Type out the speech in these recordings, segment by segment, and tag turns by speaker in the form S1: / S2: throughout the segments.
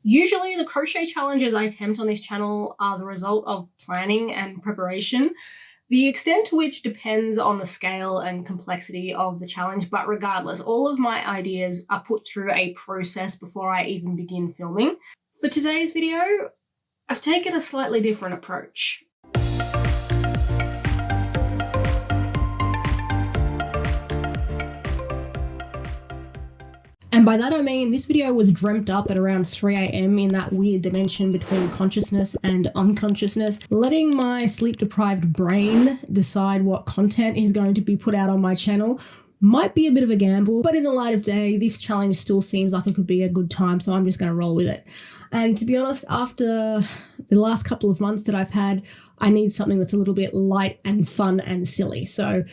S1: Usually the crochet challenges I attempt on this channel are the result of planning and preparation. The extent to which depends on the scale and complexity of the challenge, but regardless, all of my ideas are put through a process before I even begin filming. For today's video, I've taken a slightly different approach. And by that I mean this video was dreamt up at around 3 AM in that weird dimension between consciousness and unconsciousness, letting my sleep-deprived brain decide what content is going to be put out on my channel. Might be a bit of a gamble, but in the light of day, this challenge still seems like it could be a good time, so I'm just going to roll with it. And to be honest, after the last couple of months that I've had, I need something that's a little bit light and fun and silly. So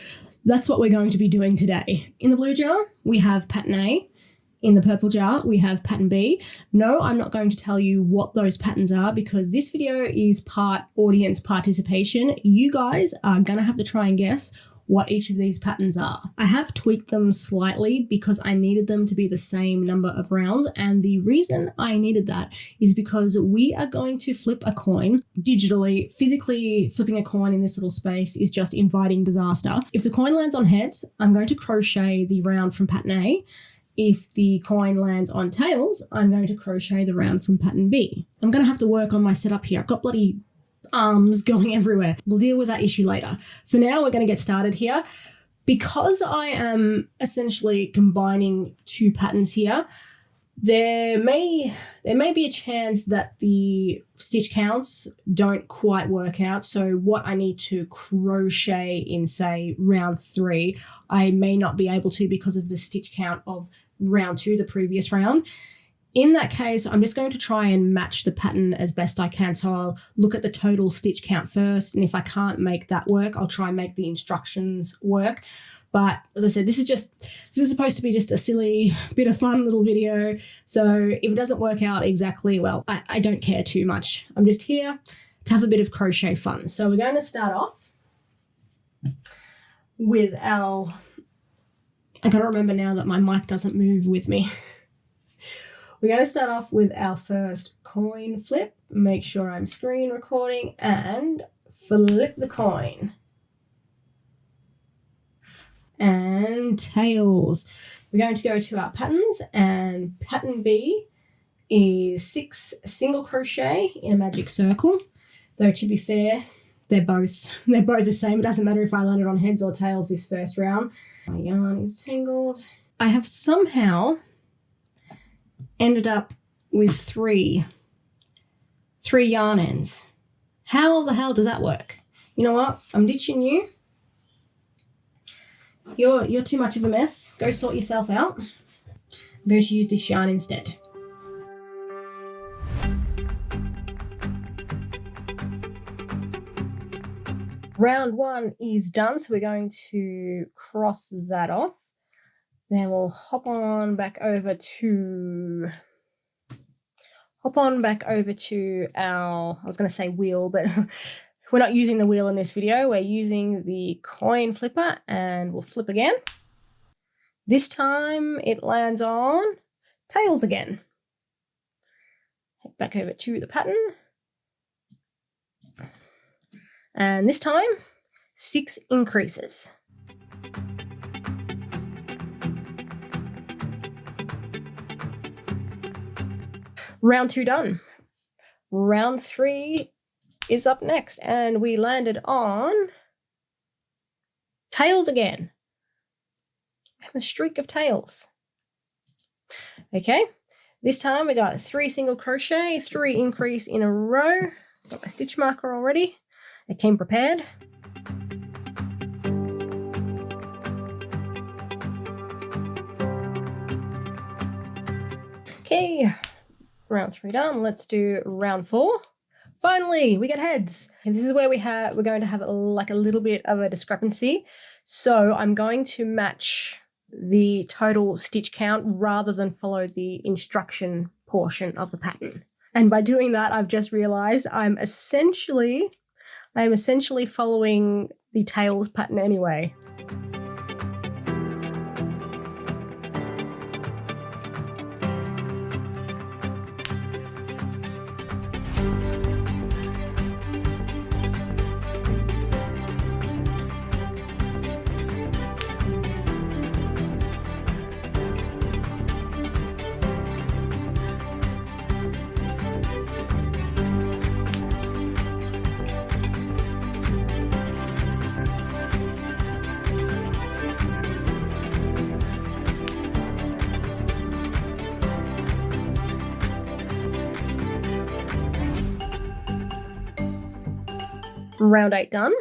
S1: that's what we're going to be doing today. In the blue jar, we have pattern A. In the purple jar, we have pattern B. No, I'm not going to tell you what those patterns are because this video is part audience participation. You guys are going to have to try and guess what each of these patterns are. I have tweaked them slightly because I needed them to be the same number of rounds, and the reason I needed that is because we are going to flip a coin digitally. Physically flipping a coin in this little space is just inviting disaster. If the coin lands on heads, I'm going to crochet the round from pattern A. If the coin lands on tails, I'm going to crochet the round from pattern B. I'm going to have to work on my setup here. I've got bloody arms going everywhere. We'll deal with that issue later. For now, we're going to get started here. Because I am essentially combining two patterns here, there may be a chance that the stitch counts don't quite work out. So what I need to crochet in, say, round 3, I may not be able to because of the stitch count of round 2, the previous round. In that case, I'm just going to try and match the pattern as best I can. So I'll look at the total stitch count first, and if I can't make that work, I'll try and make the instructions work. But as I said, this is supposed to be just a silly bit of fun little video. So if it doesn't work out exactly, well, I don't care too much. I'm just here to have a bit of crochet fun. So we're going to start off with our, I gotta remember now that my mic doesn't move with me. We're going to start off with our first coin flip. Make sure I'm screen recording and flip the coin. And tails. We're going to go to our patterns, and pattern B is 6 single crochet in a magic circle. Though to be fair, they're both the same. It doesn't matter if I landed on heads or tails this first round. My yarn is tangled. I have somehow ended up with three yarn ends. How the hell does that work? You know what? I'm ditching you. You're too much of a mess. Go sort yourself out. I'm going to use this yarn instead. Round 1 is done, so we're going to cross that off. Then we'll hop on back over to our, I was going to say wheel, but we're not using the wheel in this video. We're using the coin flipper, and we'll flip again. This time it lands on tails again. Head back over to the pattern. And this time, 6 increases. Round 2 done. Round 3 is up next, and we landed on tails again. I have a streak of tails. Okay, this time we got 3 single crochet, 3 increase in a row. Got my stitch marker already. I came prepared. Okay, round 3 done. Let's do round 4. Finally, we get heads. And this is where we're going to have like a little bit of a discrepancy. So I'm going to match the total stitch count rather than follow the instruction portion of the pattern. And by doing that, I've just realized I'm essentially following the tails pattern anyway. Round 8 done.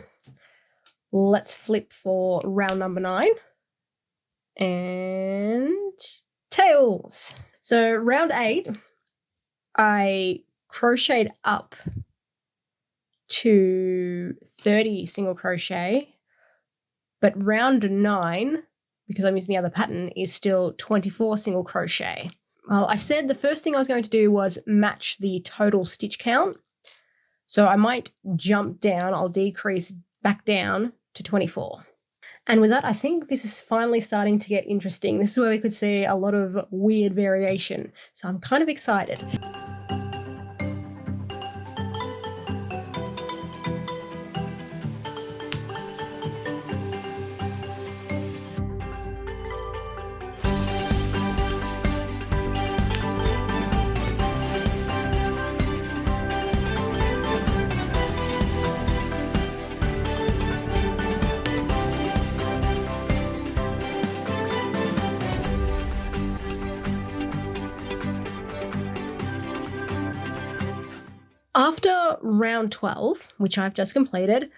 S1: Let's flip for round number 9. And tails. So round 8, I crocheted up to 30 single crochet, but round 9, because I'm using the other pattern, is still 24 single crochet. Well, I said the first thing I was going to do was match the total stitch count. So I might jump down, I'll decrease back down to 24. And with that, I think this is finally starting to get interesting. This is where we could see a lot of weird variation. So I'm kind of excited. After round 12, which I've just completed,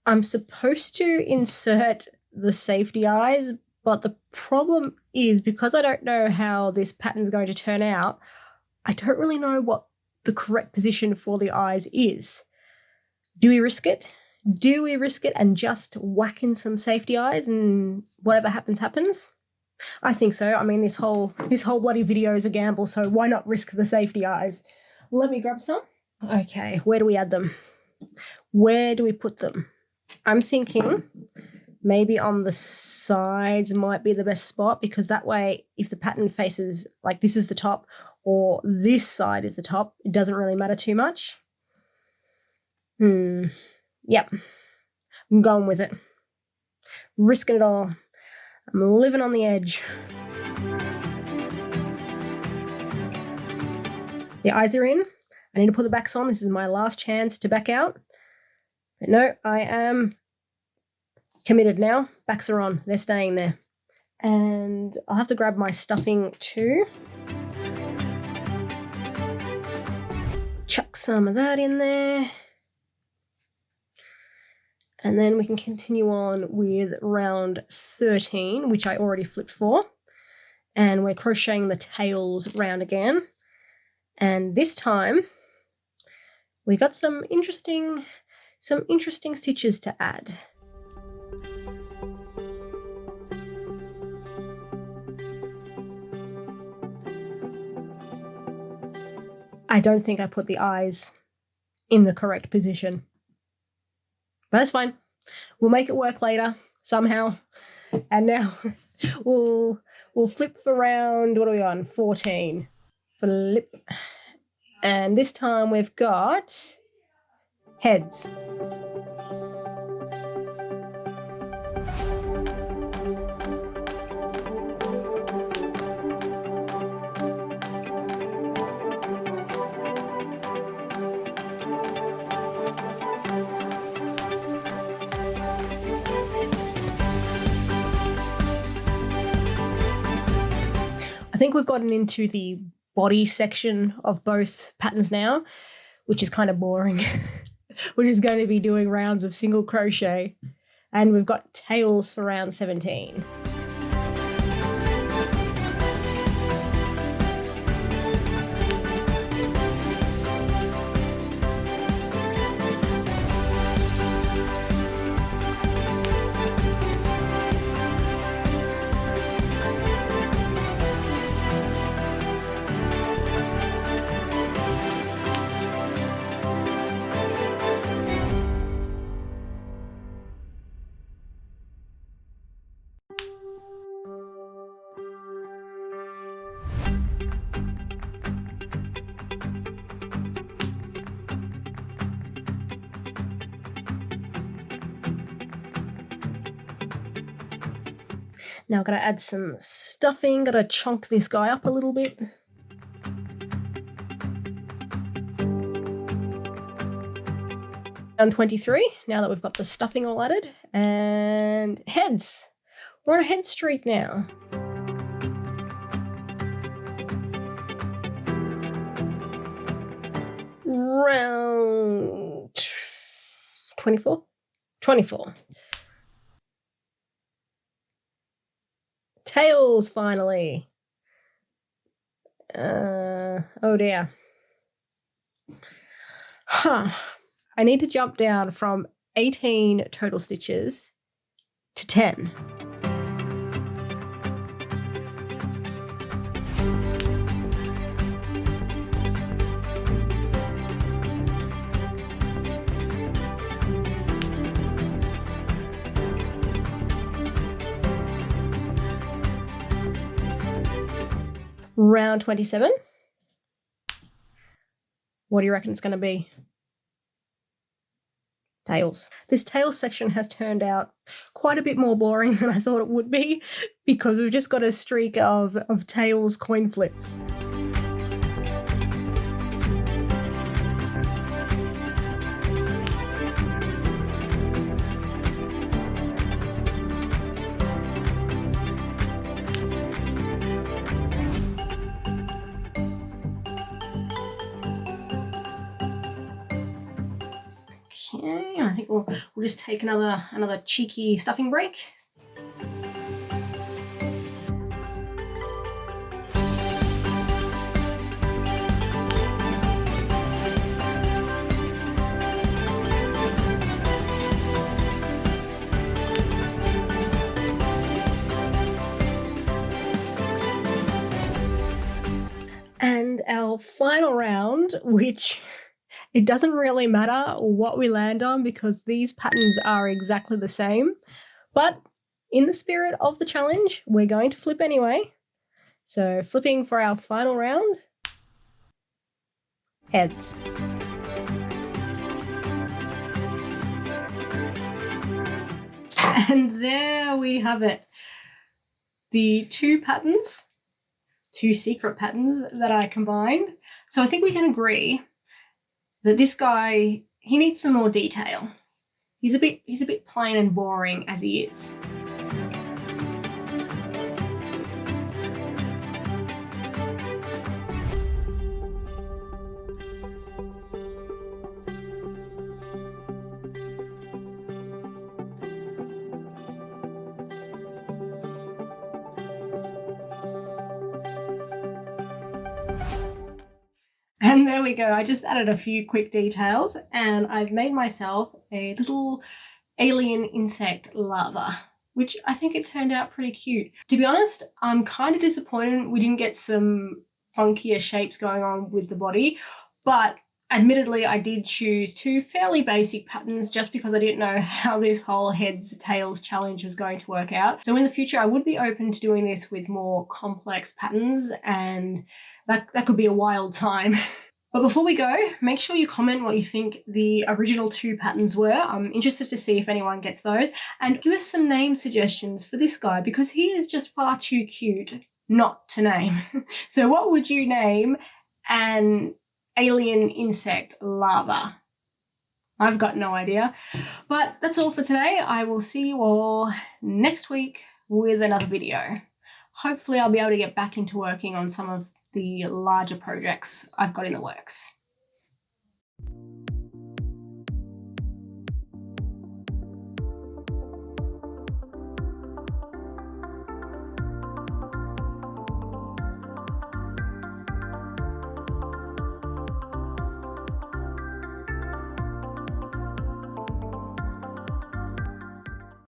S1: I'm supposed to insert the safety eyes, but the problem is because I don't know how this pattern is going to turn out, I don't really know what the correct position for the eyes is. Do we risk it? Do we risk it and just whack in some safety eyes and whatever happens, happens? I think so. I mean, this whole bloody video is a gamble, so why not risk the safety eyes? Let me grab some. Okay, where do we add them? Where do we put them? I'm thinking maybe on the sides might be the best spot, because that way if the pattern faces like this is the top or this side is the top, it doesn't really matter too much. Yep, I'm going with it. Risking it all. I'm living on the edge. The eyes are in. I need to put the backs on. This is my last chance to back out. But no, I am committed now. Backs are on. They're staying there. And I'll have to grab my stuffing too. Chuck some of that in there. And then we can continue on with round 13, which I already flipped for. And we're crocheting the tails round again. And this time, we got some interesting stitches to add. I don't think I put the eyes in the correct position, but that's fine. We'll make it work later somehow. And now we'll flip for round, what are we on? 14. Flip. And this time we've got heads. I think we've gotten into the body section of both patterns now, which is kind of boring. We're just going to be doing rounds of single crochet, and we've got tails for round 17. Now I've got to add some stuffing, got to chunk this guy up a little bit. Round 23, now that we've got the stuffing all added, and heads. We're on a head streak now. Round 24? 24. Tails, finally. Oh dear. Huh. I need to jump down from 18 total stitches to 10. Round 27. What do you reckon it's going to be? Tails. This tails section has turned out quite a bit more boring than I thought it would be because we've just got a streak of tails coin flips. Okay, I think we'll just take another cheeky stuffing break. And our final round, which it doesn't really matter what we land on because these patterns are exactly the same. But in the spirit of the challenge, we're going to flip anyway. So flipping for our final round. Heads. And there we have it. The two patterns, two secret patterns that I combined. So I think we can agree that this guy, he needs some more detail. He's a bit plain and boring as he is. And there we go. I just added a few quick details and I've made myself a little alien insect larva, which I think it turned out pretty cute. To be honest, I'm kind of disappointed we didn't get some funkier shapes going on with the body, but admittedly I did choose two fairly basic patterns just because I didn't know how this whole heads tails challenge was going to work out. So in the future I would be open to doing this with more complex patterns, and that could be a wild time. But before we go, make sure you comment what you think the original two patterns were. I'm interested to see if anyone gets those, and give us some name suggestions for this guy because he is just far too cute not to name. So what would you name an alien insect larva? I've got no idea. But that's all for today. I will see you all next week with another video. Hopefully I'll be able to get back into working on some of the larger projects I've got in the works.